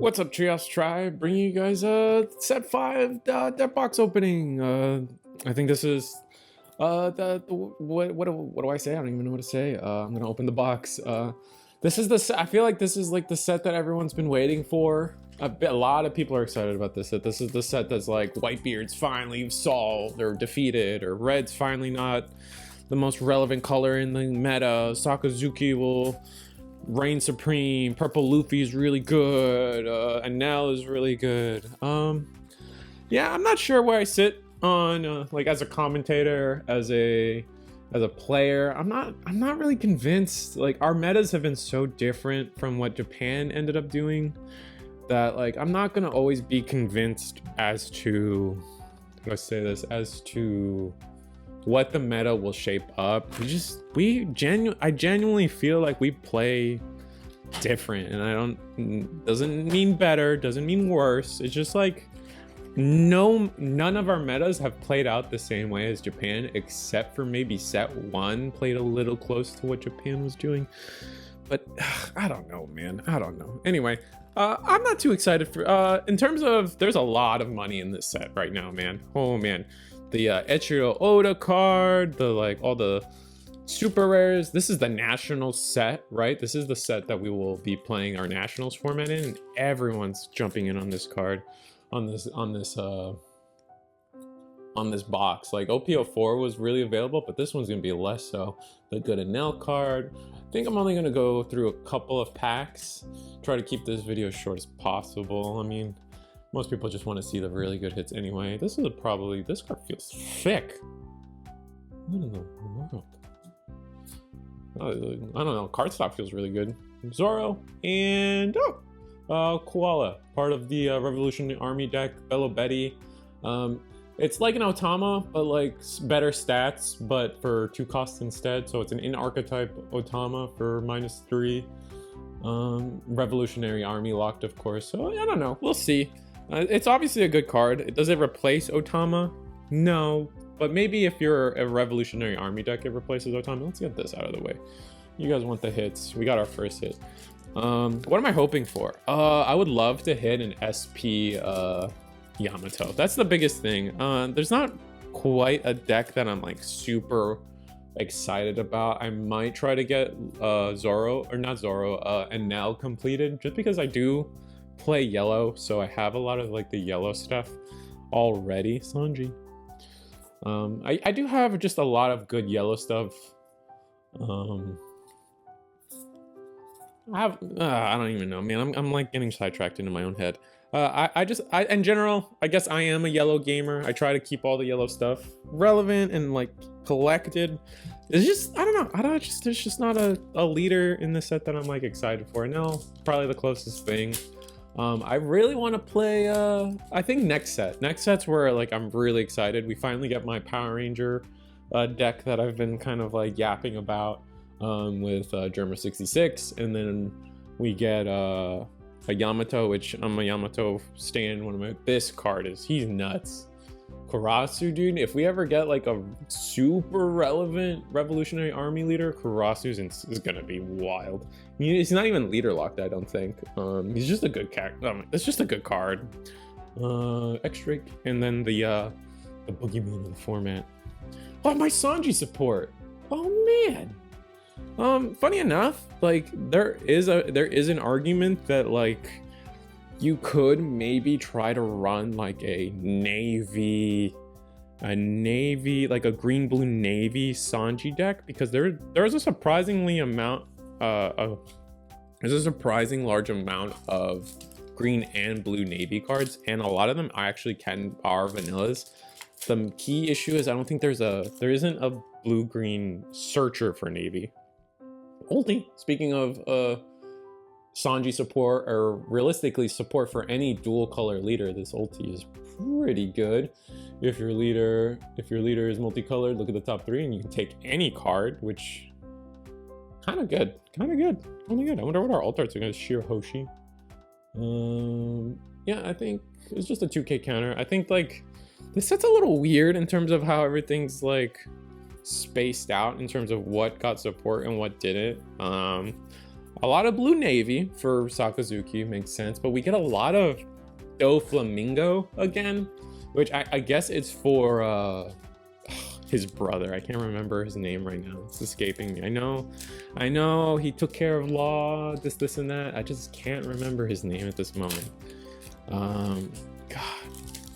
What's up, Trios Tribe? Bringing you guys set 5 deck box opening. I think this is what do I say? I don't even know what to say. I'm gonna open the box. This is I feel like this is like the set that everyone's been waiting for. A lot of people are excited about this set. This is the set that's like Whitebeard's finally solved or defeated, or Red's finally not the most relevant color in the meta. Sakazuki will reign supreme. Purple Luffy is really good. Anel is really good. Yeah, I'm not sure where I sit on like as a commentator, as a player. I'm not really convinced. Like, our metas have been so different from what Japan ended up doing that like I'm not gonna always be convinced as to, let's say this, as to what the meta will shape up. I genuinely feel like we play different, and doesn't mean better, doesn't mean worse. It's just like none of our metas have played out the same way as Japan, except for maybe set 1 played a little close to what Japan was doing. But I don't know, man. I don't know. Anyway, I'm not too excited for in terms of, there's a lot of money in this set right now, man. Oh man, the Echiro Oda card, the like all the super rares. This is the nationals set, right? This is the set that we will be playing our nationals format in, and everyone's jumping in on this card, on this box. Like OP04 was really available, but this one's gonna be less so. The good Anel card. I think I'm only gonna go through a couple of packs, try to keep this video as short as possible. I mean, most people just want to see the really good hits anyway. This card feels thick. What in the world? I don't know, cardstock feels really good. Zoro and Koala, part of the Revolutionary Army deck, Bello Betty. It's like an Otama, but like better stats, but for 2 costs instead. So it's an in-archetype Otama for -3. Revolutionary Army locked, of course. So I don't know, we'll see. It's obviously a good card. Does it replace Otama? No, but maybe if you're a Revolutionary Army deck, it replaces Otama. Let's get this out of the way. You guys want the hits. We got our first hit. What am I hoping for? I would love to hit an SP Yamato. That's the biggest thing. There's not quite a deck that I'm like super excited about. I might try to get Enel completed, just because I do play yellow, so I have a lot of like the yellow stuff already. Sanji. I do have just a lot of good yellow stuff. I don't even know, man. I'm like getting sidetracked into my own head. In general, I guess I am a yellow gamer. I try to keep all the yellow stuff relevant and like collected. It's just, I don't know. There's just not a leader in the set that I'm like excited for. No, probably the closest thing. I really want to play, I think next set's where like I'm really excited. We finally get my Power Ranger deck that I've been kind of like yapping about with Germa 66, and then we get a Yamato, which I'm a Yamato stan. This card he's nuts. Karasu, dude, if we ever get like a super relevant Revolutionary Army leader, Karasu's is gonna be wild. He's not even leader locked, I don't think. He's just a good character. It's just a good card. Extra, and then the boogeyman of the format. Oh, my Sanji support. Oh man. Funny enough, like there is an argument that like you could maybe try to run like a navy, like a green blue navy Sanji deck, because there's a surprising large amount of green and blue navy cards, and a lot of them are vanillas. The key issue is I don't think there isn't a blue-green searcher for navy. Ulti, speaking of Sanji support, or realistically support for any dual color leader, this ulti is pretty good. If your leader is multicolored, look at the top 3 and you can take any card, which kind of good. I wonder what our alt arts are going to sheer Hoshi. Yeah, I think it's just a 2k counter. I think like this set's a little weird in terms of how everything's like spaced out in terms of what got support and what didn't. A lot of Blue Navy for Sakazuki, makes sense, but we get a lot of Doflamingo again, which I guess it's for his brother. I can't remember his name right now. It's escaping me. I know he took care of Law, this and that. I just can't remember his name at this moment. God,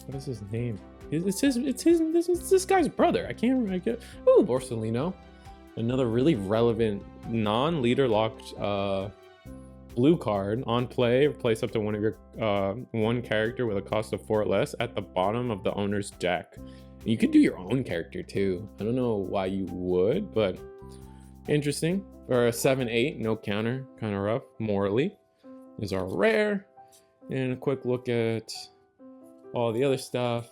what is his name? It's this guy's brother. I can't remember. Oh, Borsellino. Another really relevant non-leader locked blue card. On play, replace up to one of your one character with a cost of 4 or less at the bottom of the owner's deck. You could do your own character too. I don't know why you would, but interesting. For a 7/8, no counter, kind of rough. Morally is our rare. And a quick look at all the other stuff.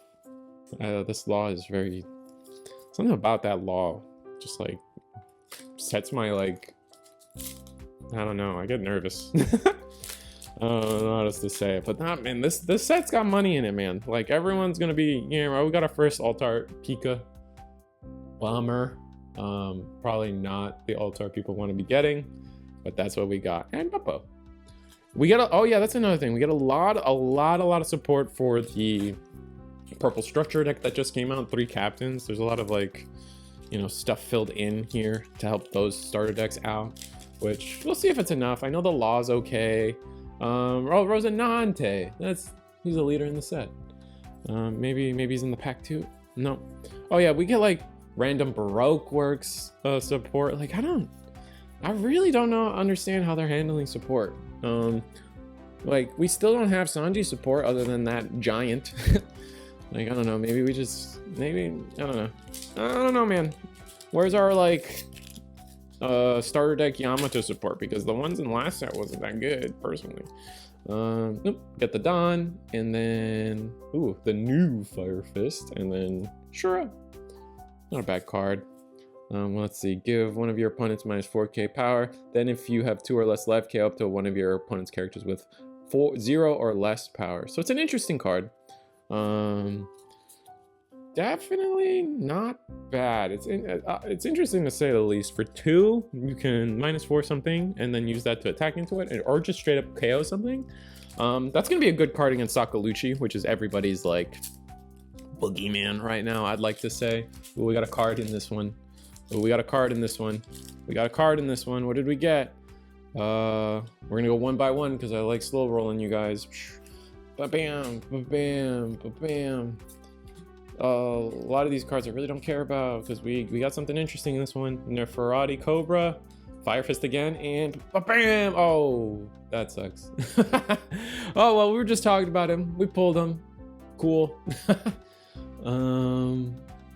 This Law is very, something about that Law just like sets my, like, I don't know, I get nervous. I don't know how else to say it, but not, man, this set's got money in it, man. Like, everyone's gonna be, you know, we got our first alt-art Pika Bomber. Probably not the alt-art people want to be getting, but that's what we got. And Buppo. We got oh yeah, that's another thing. We get a lot of support for the purple structure deck that just came out. 3 captains. There's a lot of, like, you know, stuff filled in here to help those starter decks out, which we'll see if it's enough. I know the Law's okay. Rosinante, he's a leader in the set. Maybe he's in the pack too. No. Oh yeah, we get like random Baroque Works support. Like, I really don't understand how they're handling support. Like, we still don't have Sanji support other than that giant. Like, I don't know, maybe I don't know, man. Where's our, like, starter deck Yamato support? Because the ones in last set wasn't that good, personally. Nope, get the Dawn, and then, ooh, the new Fire Fist, and then Shura. Not a bad card. Let's see, give one of your opponents minus 4k power. Then if you have 2 or less left, KO up to one of your opponent's characters with 0 or less power. So it's an interesting card. Definitely not bad. It's interesting to say the least. For 2, you can -4 something and then use that to attack into it, or just straight up KO something. That's gonna be a good card against Sakaluchi, which is everybody's, like, boogeyman right now, I'd like to say. Ooh, we got a card in this one. Ooh, we got a card in this one. We got a card in this one. What did we get? We're gonna go one by one because I like slow rolling you guys. Ba-bam, ba-bam, ba-bam. A lot of these cards I really don't care about because we got something interesting in this one. Neferati Cobra, Fire Fist again, and bam! Oh, that sucks. Oh well, we were just talking about him. We pulled him. Cool.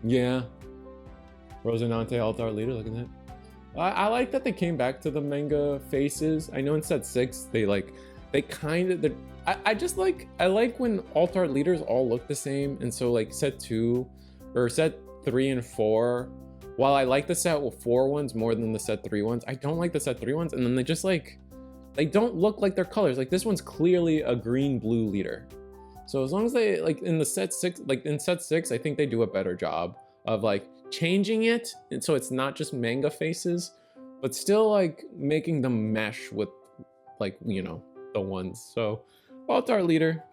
Yeah. Rosinante Altar Leader. Look at that. I like that they came back to the manga faces. I know in set 6 I like when alt-art leaders all look the same, and so like set 2 or set 3 and 4, while I like the set 4 ones more than the set 3 ones, I don't like the set 3 ones, and then they just like, they don't look like their colors. Like, this one's clearly a green-blue leader. So as long as they, like, in the set 6, like in set 6, I think they do a better job of like changing it, and so it's not just manga faces, but still like making them mesh with, like, you know, the ones. So alt-art leader,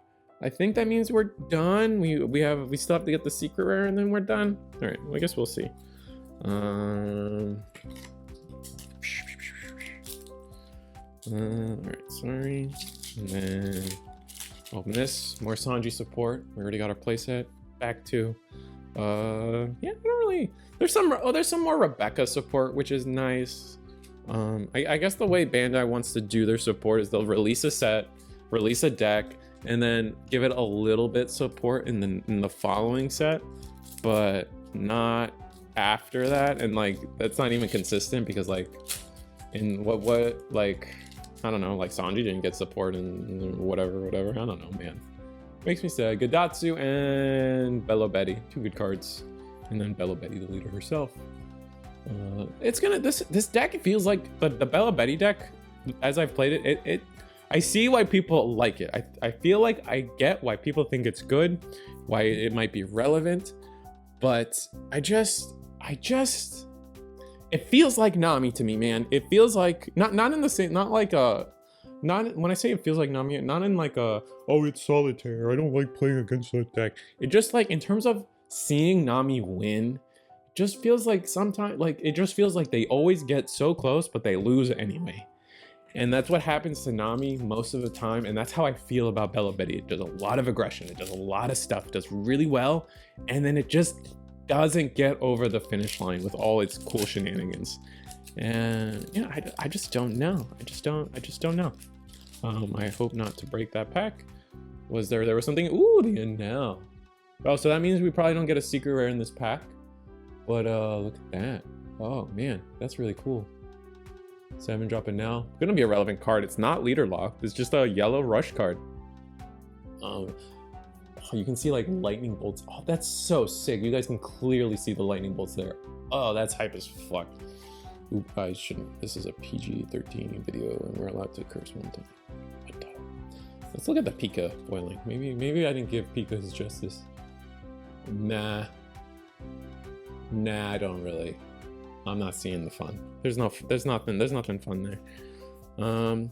I think that means we're done. We still have to get the secret rare and then we're done. All right, well, I guess we'll see. All right, sorry. And then open this. More Sanji support. We already got our playset. Back to yeah, I don't really, there's some more Rebecca support, which is nice. I guess the way Bandai wants to do their support is they'll release a set, release a deck, and then give it a little bit support in the following set, but not after that. And like, that's not even consistent because like in what like, I don't know, like Sanji didn't get support and whatever. I don't know, man. Makes me sad. Gadatsu and Bello Betty, 2 good cards, and then Bello Betty, the leader herself. It's gonna, this deck, it feels like the Bello Betty deck, as I've played it, I see why people like it. I feel like I get why people think it's good, why it might be relevant, but it it feels like Nami to me, man. It feels like not in the same, not like a, not when I say it feels like Nami, not in like a, oh, it's solitaire, I don't like playing against that deck. It just like in terms of seeing Nami win, it just feels like sometimes like it just feels like they always get so close but they lose anyway. And that's what happens to Nami most of the time, and that's how I feel about Bella Betty. It does a lot of aggression, it does a lot of stuff, it does really well, and then it just doesn't get over the finish line with all its cool shenanigans. And yeah, I just don't know. I just don't know. I hope not to break that pack. There was something? Ooh, the Enel. Oh, so that means we probably don't get a secret rare in this pack. But look at that. Oh man, that's really cool. 7-drop Enel. Gonna be a relevant card. It's not leader locked. It's just a yellow rush card. You can see like lightning bolts. Oh, that's so sick. You guys can clearly see the lightning bolts there. Oh, that's hype as fuck. Oop, I shouldn't. This is a PG-13 video and we're allowed to curse one time. Let's look at the Pika foiling. Maybe I didn't give Pika his justice. Nah, I don't really. I'm not seeing the fun. There's nothing fun there.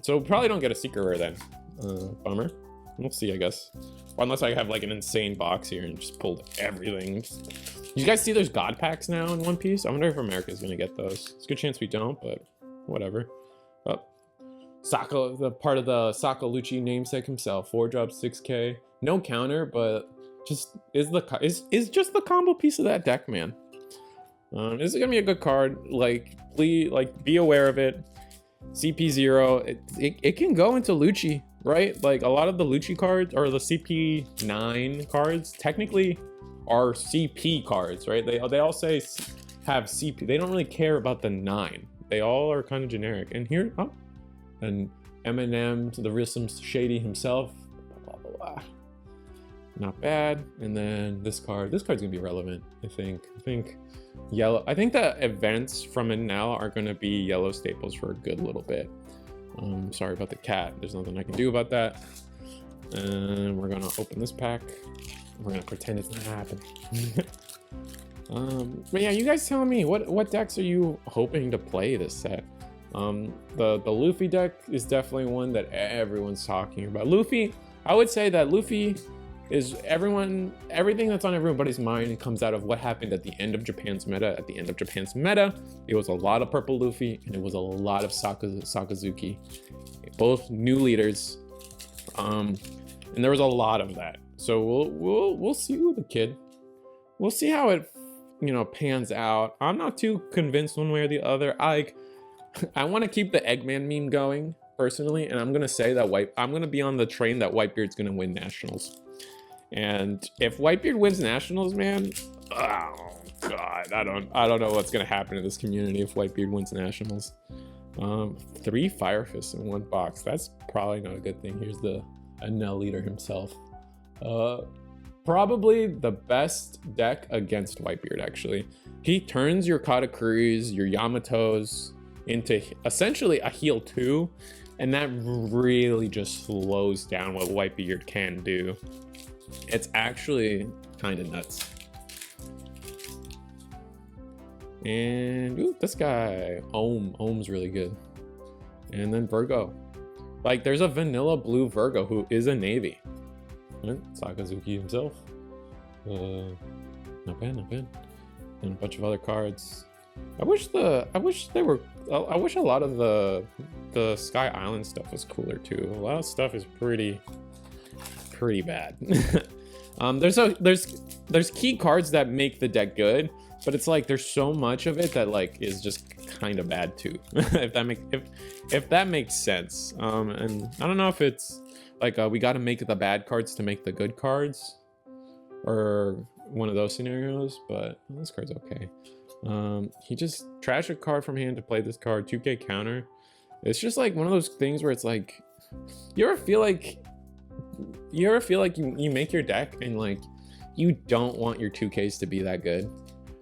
So probably don't get a secret rare then. Bummer. We'll see, I guess. Unless I have like an insane box here and just pulled everything. You guys see there's God packs now in One Piece? I wonder if America's gonna get those. It's a good chance we don't, but whatever. Oh, Sokka, the part of the Sokka Lucci namesake himself. 4-drop 6K. No counter, but just is just the combo piece of that deck, man. This is gonna be a good card. Like, please, like, be aware of it. CP0, it can go into Lucci, right? Like a lot of the Lucci cards or the CP9 cards technically are CP cards, right? They all say have CP. They don't really care about the 9. They all are kind of generic. And here, oh, and Eminem, the Risu Shady himself, blah, blah, blah. Not bad. And then this card's gonna be relevant. I think yellow. I think the events from it now are gonna be yellow staples for a good little bit. Sorry about the cat. There's nothing I can do about that. And we're gonna open this pack. We're gonna pretend it's not happening. But yeah, you guys tell me what decks are you hoping to play this set? The Luffy deck is definitely one that everyone's talking about. Luffy, I would say that Luffy is everything that's on everybody's mind comes out of what happened at the end of Japan's meta. At the end of Japan's meta, it was a lot of purple Luffy and it was a lot of Sakazuki, both new leaders, and there was a lot of that. So we'll see with the kid. We'll see how it pans out. I'm not too convinced one way or the other. I want to keep the Eggman meme going personally, and I'm gonna say that I'm gonna be on the train that Whitebeard's gonna win nationals. And if Whitebeard wins nationals, man, oh god, I don't know what's gonna happen in this community if Whitebeard wins nationals. 3 Fire Fists in one box. That's probably not a good thing. Here's the Enel leader himself. Probably the best deck against Whitebeard, actually. He turns your Katakuris, your Yamatos into essentially a heal 2, and that really just slows down what Whitebeard can do. It's actually kind of nuts. And ooh, this guy, Ohm's really good. And then Virgo. Like, there's a vanilla blue Virgo who is a Navy. Sakazuki himself. Not bad, not bad. And a bunch of other cards. I wish a lot of the Sky Island stuff was cooler too. A lot of stuff is pretty bad. There's key cards that make the deck good, but it's like there's so much of it that like is just kind of bad too. if that makes sense. And I don't know if it's like we got to make the bad cards to make the good cards, or one of those scenarios. But this card's okay. He just trashed a card from hand to play this card. 2K counter. It's just like one of those things where it's like, you ever feel like you make your deck and like you don't want your 2Ks to be that good.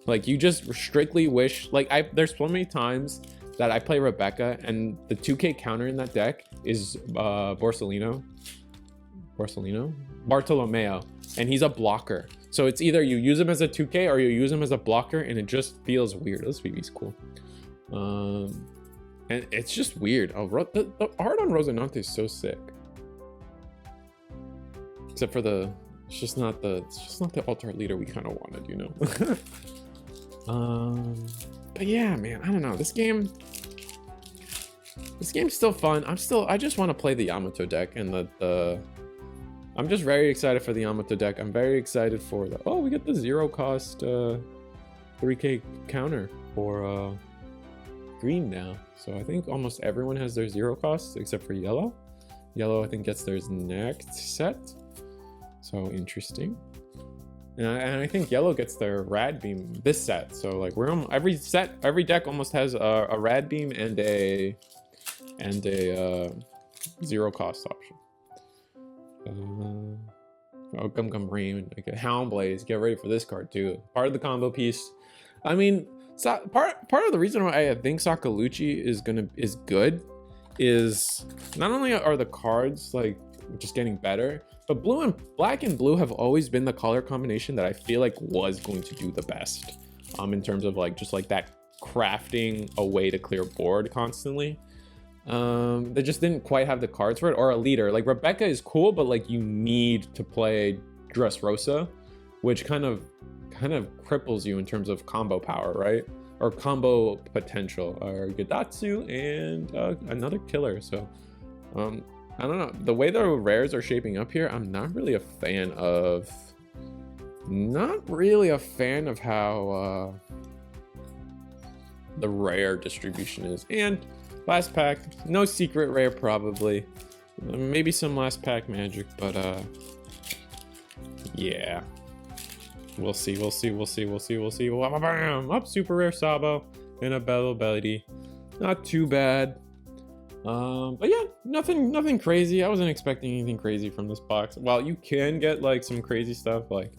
Like you just strictly wish, like there's so many times that I play Rebecca and the 2K counter in that deck is Bartolomeo, and he's a blocker. So it's either you use him as a 2K or you use him as a blocker, and it just feels weird. This BB's cool. And it's just weird. Oh, the art on Rosinante is so sick. Except for it's just not the alt art leader we kind of wanted, you know. But yeah, man, I don't know. This game's still fun. I just want to play the Yamato deck, and I'm just very excited for the Yamato deck. I'm very excited for we get the 0 cost 3k counter for green now. So I think almost everyone has their 0 costs except for yellow. Yellow, I think, gets theirs next set. So interesting. And I think yellow gets their rad beam this set. So like every deck almost has a rad beam and a 0 cost option. Gum Rain, like a Hound Blaze. Get ready for this card too. Part of the combo piece. I mean, part of the reason why I think Sakaluchi is good is not only are the cards like just getting better, but black and blue have always been the color combination that I feel like was going to do the best in terms of like just like that crafting a way to clear board constantly. They just didn't quite have the cards for it, or a leader. Like Rebecca is cool, but like you need to play Dressrosa, which kind of cripples you in terms of combo power, right? Or combo potential, or Gadatsu and another killer. So I don't know, the way the rares are shaping up here, I'm not really a fan of how the rare distribution is. And last pack, no secret rare probably, maybe some last pack magic, but yeah, we'll see. Bam! Up, super rare Sabo and a Bello Belly. Not too bad. But yeah, nothing crazy. I wasn't expecting anything crazy from this box. While you can get like some crazy stuff like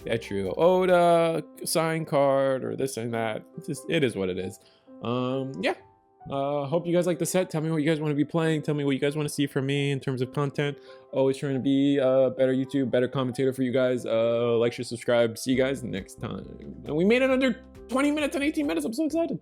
Etrio Oda sign card or this and that, it is what it is. Yeah. Hope you guys like the set. Tell me what you guys want to be playing. Tell me what you guys want to see from me in terms of content. Always trying to be a better YouTube, better commentator for you guys. Like, share, subscribe. See you guys next time. And we made it under 20 minutes and 18 minutes. I'm so excited.